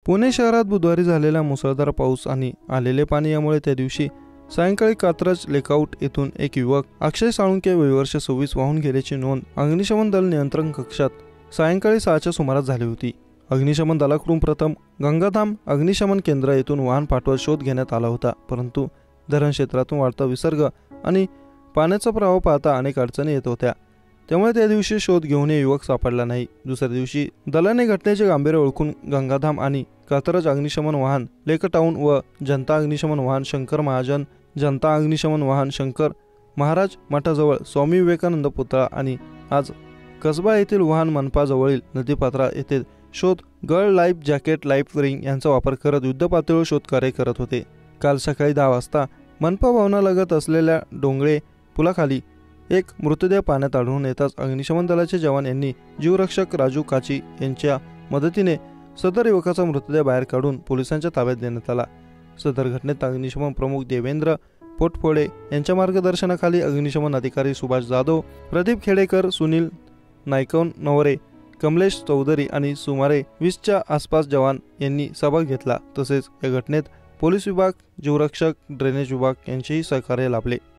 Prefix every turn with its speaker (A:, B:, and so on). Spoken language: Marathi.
A: पुणे शहरात बुधवारी झालेला मुसळधार पाऊस आणि आलेले पाणी यामुळे त्या दिवशी सायंकाळी कात्रज लेकआउट येथून एक युवक अक्षय साळुंके वय वर्ष 26 वाहून गेल्याची नोंद अग्निशमन दल नियंत्रण कक्षात सायंकाळी 6च्या सुमारास झाली होती। अग्निशमन दलाकडून प्रथम गंगाधाम अग्निशमन केंद्र येथून वाहन पाठवत शोध घेण्यात आला होता, परंतु धरण क्षेत्रातून वाढता विसर्ग आणि पाण्याचा प्रवाह पाहता अनेक अडचणी येत होत्या, त्यामुळे त्या दिवशी शोध घेऊनही युवक सापडला नाही। दुसऱ्या दिवशी दलाने घटनेचे गांभीर्य ओळखून गंगाधाम आणि कात्रज अग्निशमन वाहन लेकटाऊन व जनता अग्निशमन वाहन शंकर महाजन जनता अग्निशमन वाहन शंकर महाराज मठाजवळ स्वामी विवेकानंद पुतळा आणि आज कसबा येथील वाहन मनपाजवळील नदीपात्रा येथे शोध गळ लाईफ जॅकेट लाईफ रिंग यांचा वापर करत युद्धपातळीवर शोधकार्य करत होते। काल सकाळी 10 वाजता मनपा भवनालगत असलेल्या डोंगळे पुलाखाली एक मृतदेह पाण्यात आढळून येताच अग्निशमन दलाचे जवान यांनी जीवरक्षक राजू काची यांच्या मदतीने सदर युवकाचा मृतदेह बाहेर काढून पोलिसांच्या ताब्यात देण्यात आला। सदर घटनेत अग्निशमन प्रमुख देवेंद्र पोटफोडे यांच्या मार्गदर्शनाखाली अग्निशमन अधिकारी सुभाष जाधव, प्रदीप खेडेकर, सुनील नायकवनवरे, कमलेश चौधरी आणि सुमारे 20च्या आसपास जवान यांनी सहभाग घेतला। तसेच या घटनेत पोलीस विभाग, जीवरक्षक, ड्रेनेज विभाग यांचेही सहकार्य लाभले।